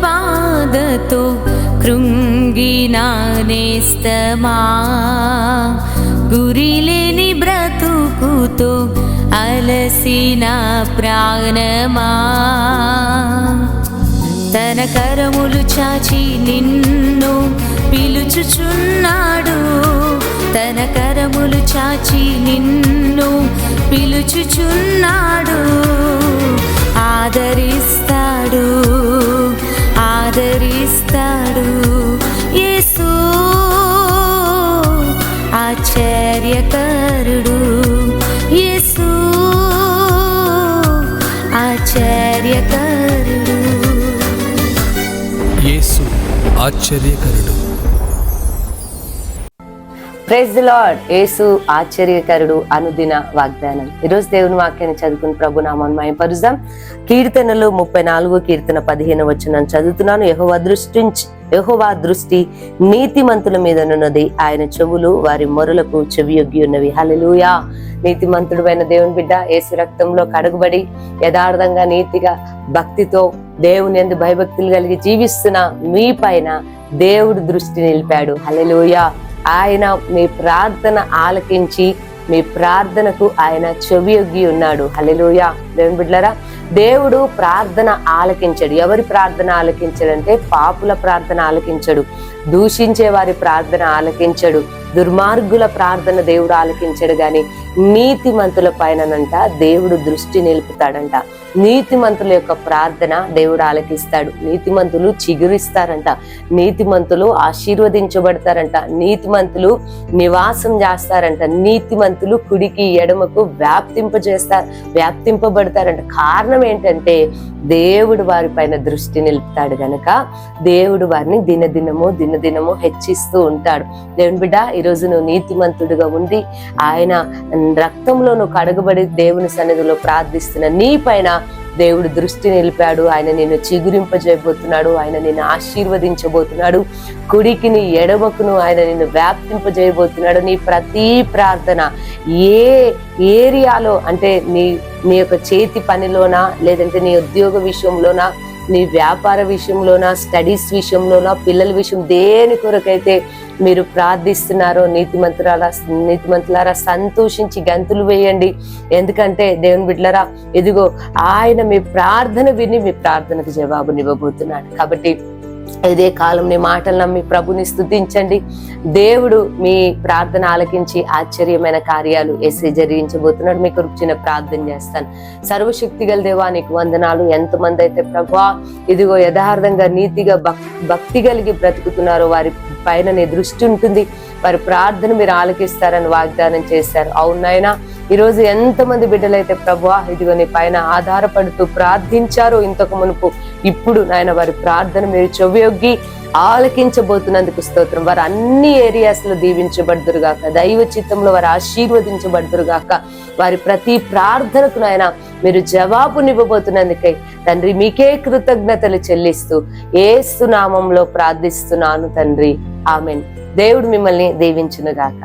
బాధతో కృంగిన నేస్తమా, గురిలేని బ్రతుకుతో అలసిన ప్రాణమా, తన కరములు చాచి నిన్ను పిలుచుచున్నాడు, తన కరములు చాచి నిన్ను పిలుచుచున్నాడు. ఆదరిస్తాడు, ఆదరిస్తాడు యేసు ఆశ్చర్యకరుడు, యేసు ఆశ్చర్యకరుడు, యేసు ఆశ్చర్యకరుడు. Praise the lord. యేసు ఆశ్చర్యకరుడు అనుదిన వాగ్దానం. ఈరోజు దేవుని వాక్యాన్ని చదువుకుని ప్రభు నామాన్ని మహిమపరుద్దాం. కీర్తనలు 34 కీర్తన 15 వచనం చదువుతున్నాను. యెహోవా దృష్టి నీతిమంతుల మీదనున్నది, ఆయన చెవులు వారి మొరలకు చెవియొగ్గి ఉన్నవి. హల్లెలూయా. నీతిమంతుడైన దేవుని బిడ్డ యేసు రక్తంలో కడుగుబడి యథార్థంగా నీతిగా భక్తితో దేవుని యందు భయభక్తులు కలిగి జీవిస్తున్న మీ పైన దేవుడు దృష్టి నిలిపాడు. హల్లెలూయా. ఆయన మీ ప్రార్థన ఆలకించి మీ ప్రార్థనకు ఆయన చెవియొగ్గి ఉన్నాడు. హల్లెలూయా. దేవుని బిడ్డలారా, దేవుడు ప్రార్థన ఆలకించడు. ఎవరి ప్రార్థన ఆలకించడంటే పాపుల ప్రార్థన ఆలకించడు, దూషించే వారి ప్రార్థన ఆలకించడు, దుర్మార్గుల ప్రార్థన దేవుడు ఆలకించడు. గాని నీతిమంతుల పైనంట దేవుడు దృష్టి నిలుపుతాడంట. నీతిమంతుల యొక్క ప్రార్థన దేవుడు ఆలకిస్తాడు. నీతిమంతులు చిగురిస్తారంట, నీతిమంతులు ఆశీర్వదించబడతారంట, నీతిమంతులు నివాసం చేస్తారంట, నీతిమంతులు కుడికి ఎడమకు వ్యాప్తింపబడతారంట. కారణం ఏంటంటే దేవుడు వారి పైన దృష్టి నిలుపుతాడు గనక దేవుడు వారిని దినదినము హెచ్చిస్తూ ఉంటాడు. దేవుని బిడ్డ, ఈరోజు నువ్వు నీతిమంతుడిగా ఉండి ఆయన రక్తంలో నువ్వు కడగబడి దేవుని సన్నిధిలో ప్రార్థిస్తున్న నీ పైన దేవుడు దృష్టి నిలిపాడు. ఆయన నిన్ను చిగురింపజేయబోతున్నాడు, ఆయన నిన్ను ఆశీర్వదించబోతున్నాడు, కుడికిని ఎడమకును ఆయన నిన్ను వ్యాప్తింపజేయబోతున్నాడు. నీ ప్రతి ప్రార్థన ఏ ఏరియాలో అంటే నీ యొక్క చేతి పనిలోనా, లేదంటే నీ ఉద్యోగ విషయంలోనా, నీ వ్యాపార విషయంలోనా, స్టడీస్ విషయంలోనా, పిల్లల విషయం దేని కొరకైతే మీరు ప్రార్థిస్తున్నారో నీతిమంతులారా సంతోషించి గంతులు వేయండి. ఎందుకంటే దేవుని బిడ్డలారా, ఇదిగో ఆయన మీ ప్రార్థన విని మీ ప్రార్థనకు జవాబునివ్వబోతున్నాడు. కాబట్టి ఇదే కాలం నీ మాటలు నమ్మి ప్రభుని స్తుతించండి. దేవుడు మీ ప్రార్థన ఆలకించి ఆశ్చర్యమైన కార్యాలు జరిగించబోతున్నాడు. మీ కొరకు చిన్న ప్రార్థన చేస్తాను. సర్వశక్తి గల దేవా, నీకు వందనాలు. ఎంతమంది అయితే ప్రభువా ఇదిగో యథార్థంగా నీతిగా భక్తి కలిగి బ్రతుకుతున్నారో వారి పైన నీ దృష్టి ఉంటుంది, వారి ప్రార్థన మీరు ఆలకిస్తారని వాగ్దానం చేశారు. అవునాయనా, ఈరోజు ఎంతమంది బిడ్డలైతే ప్రభువా ఇదిగో నీ పైన ఆధారపడుతూ ప్రార్థించారో ఇంతకు మునుపు, ఇప్పుడు నాయన వారి ప్రార్థన మీరు చెవియొగ్గి ఆలకించబోతున్నందుకు స్తోత్రం. వారు అన్ని ఏరియాస్ లో దీవించబడుదురుగాక, దైవ చిత్తంలో వారు ఆశీర్వదించబడుదురుగాక. వారి ప్రతి ప్రార్థనకు నాయన మీరు జవాబునివ్వబోతున్నందుకై తండ్రి మీకే కృతజ్ఞతలు చెల్లిస్తూ యేసు నామంలో ప్రార్థిస్తున్నాను తండ్రి. ఆమెన్. దేవుడు మిమ్మల్ని దీవించునుగాక.